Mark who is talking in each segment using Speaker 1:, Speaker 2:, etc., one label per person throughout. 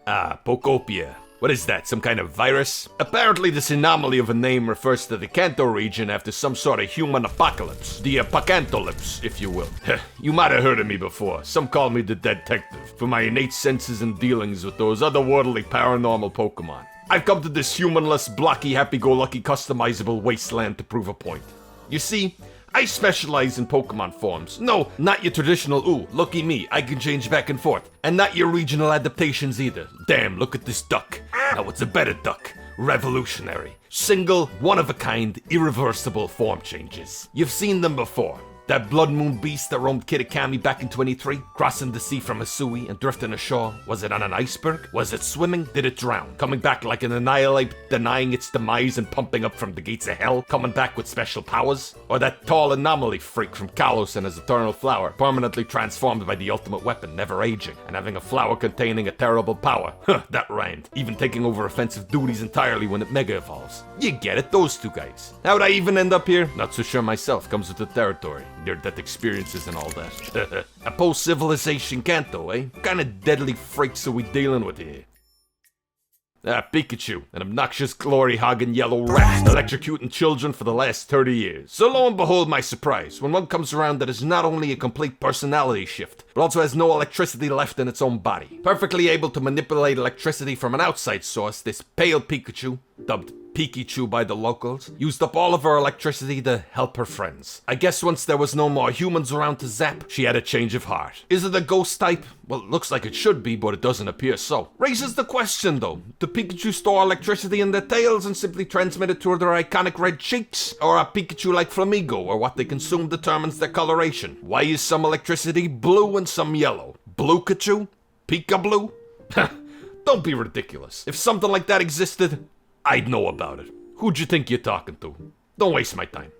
Speaker 1: Pokopia. What is that, some kind of virus? Apparently this anomaly of a name refers to the Kanto region after some sort of human apocalypse. The apocantolypse, if you will. You might have heard of me before. Some call me the detective, for my innate senses and dealings with those otherworldly paranormal Pokemon. I've come to this humanless, blocky, happy-go-lucky, customizable wasteland to prove a point. You see, I specialize in Pokemon forms. No, not your traditional, ooh, looky me, I can change back and forth. And not your regional adaptations either. Damn, look at this duck. Now it's a better duck. Revolutionary. Single, one-of-a-kind, irreversible form changes. You've seen them before. That Blood Moon beast that roamed Kitakami back in 23, crossing the sea from Hisui and drifting ashore. Was it on an iceberg? Was it swimming? Did it drown? Coming back like an annihilate, denying its demise and pumping up from the gates of hell? Coming back with special powers? Or that tall anomaly freak from Kalos and his eternal flower, permanently transformed by the ultimate weapon, never aging, and having a flower containing a terrible power? Huh, that rhymed. Even taking over offensive duties entirely when it mega evolves. You get it, those two guys. How'd I even end up here? Not so sure myself, comes with the territory. Near-death experiences and all that. A post-civilization Kanto, eh? What kind of deadly freaks are we dealing with here? Pikachu, an obnoxious glory-hogging yellow rat, electrocuting children for the last 30 years. So lo and behold my surprise, when one comes around that is not only a complete personality shift, but also has no electricity left in its own body. Perfectly able to manipulate electricity from an outside source, this pale Pikachu, dubbed Pikachu by the locals, used up all of her electricity to help her friends. I guess once there was no more humans around to zap, she had a change of heart. Is it a ghost type? Well, it looks like it should be, but it doesn't appear so. Raises the question though, do Pikachu store electricity in their tails and simply transmit it through their iconic red cheeks? Or are Pikachu like Flamigo, where what they consume determines their coloration? Why is some electricity blue and some yellow? Blue-Kachu? Pika-Blue? Don't be ridiculous. If something like that existed, I'd know about it. Who'd you think you're talking to? Don't waste my time.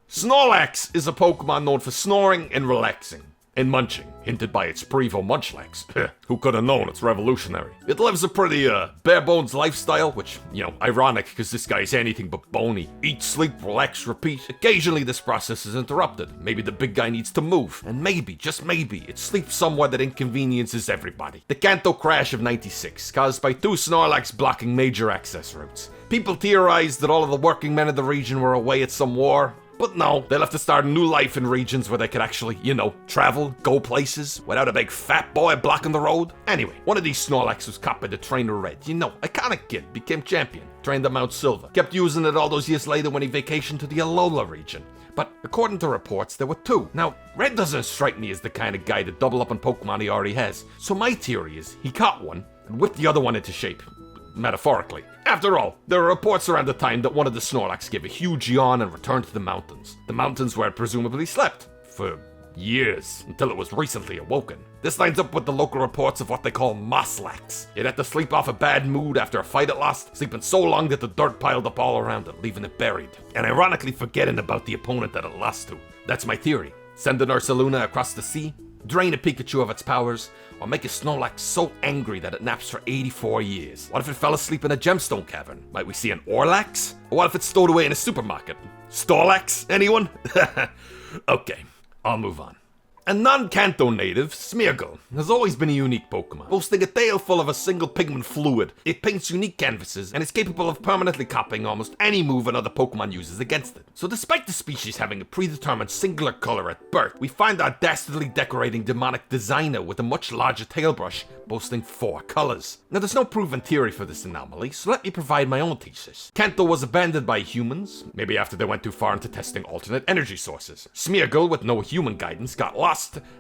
Speaker 1: Snorlax is a Pokemon known for snoring and relaxing. And munching, hinted by its Prevo Munchlax. Who could have known? It's revolutionary. It lives a pretty, bare-bones lifestyle, which, ironic, because this guy's anything but bony. Eat, sleep, relax, repeat. Occasionally this process is interrupted. Maybe the big guy needs to move. And maybe, just maybe, it sleeps somewhere that inconveniences everybody. The Kanto crash of 96, caused by 2 Snorlax blocking major access routes. People theorized that all of the working men of the region were away at some war. But no, they'll have to start a new life in regions where they could actually, travel, go places, without a big fat boy blocking the road. Anyway, one of these Snorlax was caught by the Trainer Red. Iconic kid, became champion, trained at Mount Silver. Kept using it all those years later when he vacationed to the Alola region. But according to reports, there were 2. Now, Red doesn't strike me as the kind of guy to double up on Pokemon he already has. So my theory is, he caught one and whipped the other one into shape. Metaphorically. After all, there are reports around the time that one of the Snorlax gave a huge yawn and returned to the mountains. The mountains where it presumably slept. For years, until it was recently awoken. This lines up with the local reports of what they call Mosslax. It had to sleep off a bad mood after a fight it lost, sleeping so long that the dirt piled up all around it, leaving it buried. And ironically forgetting about the opponent that it lost to. That's my theory. Send an Ursaluna across the sea, drain a Pikachu of its powers, or make a Snorlax so angry that it naps for 84 years. What if it fell asleep in a gemstone cavern? Might we see an Orlax? Or what if it's stowed away in a supermarket? Storlax? Anyone? Okay, I'll move on. A non-Kanto native, Smeargle, has always been a unique Pokemon, boasting a tail full of a single pigment fluid. It paints unique canvases and is capable of permanently copying almost any move another Pokemon uses against it. So despite the species having a predetermined singular color at birth, we find our dastardly decorating demonic designer with a much larger tail brush, boasting 4 colors. Now there's no proven theory for this anomaly, so let me provide my own thesis. Kanto was abandoned by humans, maybe after they went too far into testing alternate energy sources. Smeargle, with no human guidance, got lost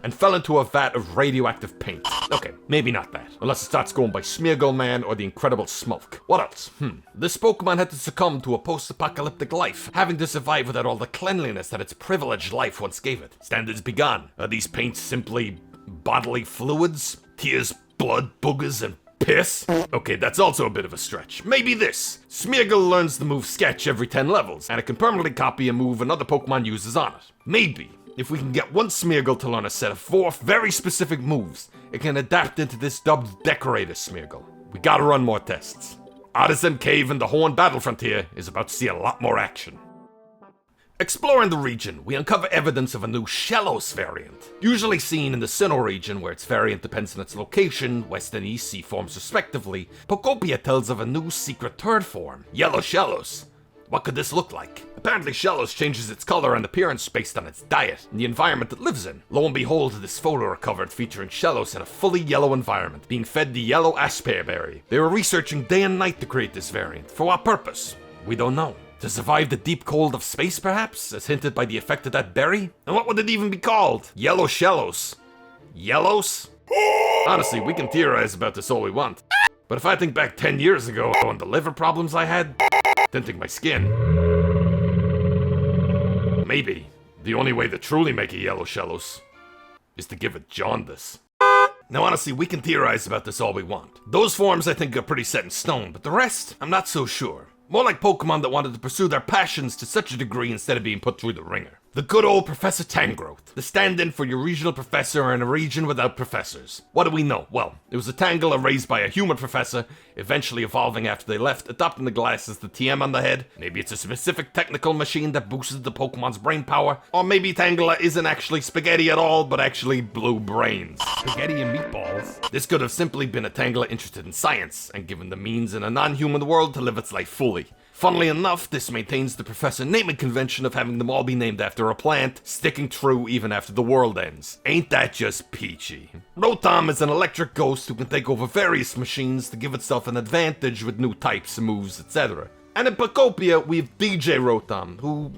Speaker 1: and fell into a vat of radioactive paint. Okay, maybe not that, unless it starts going by Smeargle Man or the Incredible Smulk. What else? This Pokemon had to succumb to a post-apocalyptic life, having to survive without all the cleanliness that its privileged life once gave it. Standards be gone. Are these paints simply bodily fluids? Tears, blood, boogers, and piss? Okay, that's also a bit of a stretch. Maybe this. Smeargle learns the move Sketch every 10 levels, and it can permanently copy a move another Pokemon uses on it. Maybe. If we can get one Smeargle to learn a set of 4 very specific moves, it can adapt into this dubbed Decorator Smeargle. We gotta run more tests. Artisan Cave and the Horn Battle Frontier is about to see a lot more action. Exploring the region, we uncover evidence of a new Shellos variant. Usually seen in the Sinnoh region, where its variant depends on its location, west and east sea forms respectively, Pokopia tells of a new secret third form, Yellow Shellos. What could this look like? Apparently Shellos changes its color and appearance based on its diet and the environment it lives in. Lo and behold, this photo recovered featuring Shellos in a fully yellow environment, being fed the yellow asperberry. They were researching day and night to create this variant. For what purpose? We don't know. To survive the deep cold of space, perhaps, as hinted by the effect of that berry? And what would it even be called? Yellow Shellos. Yellows? Honestly, we can theorize about this all we want. But if I think back 10 years ago and the liver problems I had, tinting my skin, maybe the only way to truly make a Yellow Shellos is to give it jaundice. Now honestly, we can theorize about this all we want. Those forms I think are pretty set in stone, but the rest, I'm not so sure. More like Pokemon that wanted to pursue their passions to such a degree instead of being put through the ringer. The good old Professor Tangrowth, the stand-in for your regional professor in a region without professors. What do we know? Well, it was a Tangela raised by a human professor, eventually evolving after they left, adopting the glasses, the TM on the head. Maybe it's a specific technical machine that boosted the Pokemon's brain power. Or maybe Tangela isn't actually spaghetti at all, but actually blue brains. Spaghetti and meatballs? This could have simply been a Tangela interested in science, and given the means in a non-human world to live its life fully. Funnily enough, this maintains the professor naming convention of having them all be named after a plant, sticking true even after the world ends. Ain't that just peachy? Rotom is an electric ghost who can take over various machines to give itself an advantage with new types, moves, etc. And in Pokopia, we have DJ Rotom, who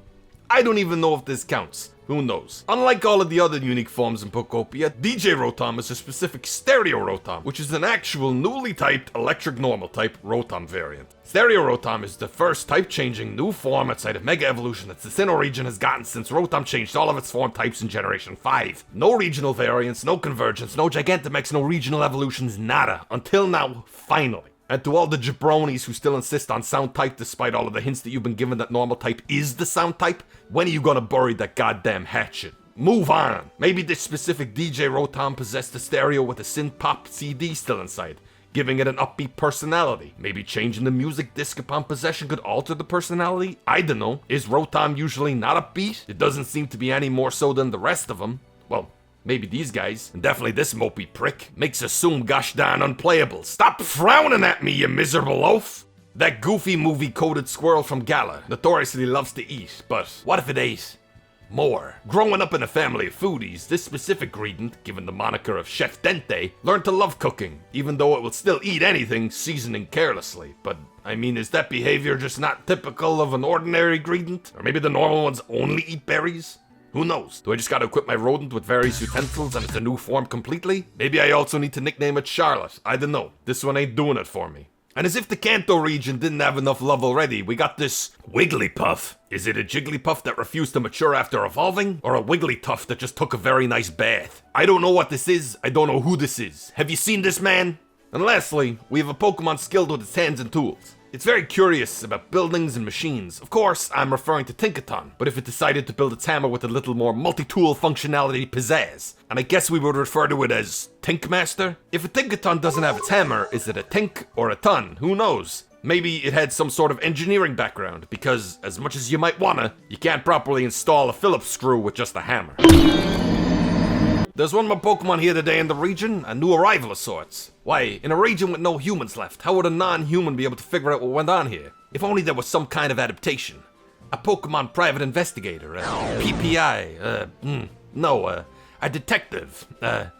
Speaker 1: I don't even know if this counts. Who knows? Unlike all of the other unique forms in Pokopia, DJ Rotom is a specific Stereo Rotom, which is an actual newly typed electric normal type Rotom variant. Stereo Rotom is the first type-changing new form outside of Mega Evolution that the Sinnoh region has gotten since Rotom changed all of its form types in Generation 5. No regional variants, no convergence, no Gigantamax, no regional evolutions, nada. Until now, finally. And to all the jabronis who still insist on sound type despite all of the hints that you've been given that normal type is the sound type, when are you gonna bury that goddamn hatchet? Move on! Maybe this specific DJ Rotom possessed a stereo with a synth pop CD still inside, giving it an upbeat personality. Maybe changing the music disc upon possession could alter the personality? I dunno. Is Rotom usually not upbeat? It doesn't seem to be any more so than the rest of them. Well, maybe these guys, and definitely this mopey prick, makes Assume gosh darn unplayable. Stop frowning at me, you miserable loaf! That goofy movie-coded squirrel from Gala notoriously loves to eat, but what if it ate more? Growing up in a family of foodies, this specific gredient, given the moniker of Chef Dente, learned to love cooking, even though it will still eat anything, seasoning carelessly. But, I mean, is that behavior just not typical of an ordinary gredient? Or maybe the normal ones only eat berries? Who knows? Do I just gotta equip my rodent with various utensils and it's a new form completely? Maybe I also need to nickname it Charlotte. I don't know. This one ain't doing it for me. And as if the Kanto region didn't have enough love already, we got this Wigglypuff. Is it a Jigglypuff that refused to mature after evolving? Or a Wigglytuff that just took a very nice bath? I don't know what this is. I don't know who this is. Have you seen this man? And lastly, we have a Pokemon skilled with its hands and tools. It's very curious about buildings and machines. Of course, I'm referring to Tinkaton, but if it decided to build its hammer with a little more multi-tool functionality pizzazz, and I guess we would refer to it as Tinkmaster? If a Tinkaton doesn't have its hammer, is it a Tink or a Ton? Who knows? Maybe it had some sort of engineering background, because as much as you might wanna, you can't properly install a Phillips screw with just a hammer. There's one more Pokemon here today in the region, a new arrival of sorts. Why, in a region with no humans left, how would a non-human be able to figure out what went on here? If only there was some kind of adaptation. A Pokemon private investigator, a PPI, a detective, a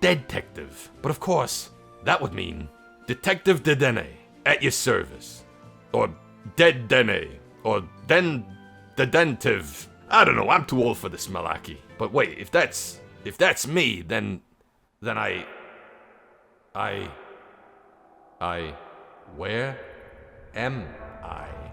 Speaker 1: detective. But of course, that would mean Detective Dedenne, at your service. Or Dead Dene, or Dedentive. I don't know, I'm too old for this Malaki. But wait, if that's me, then where am I?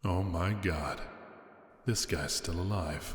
Speaker 2: Oh my God, this guy's still alive.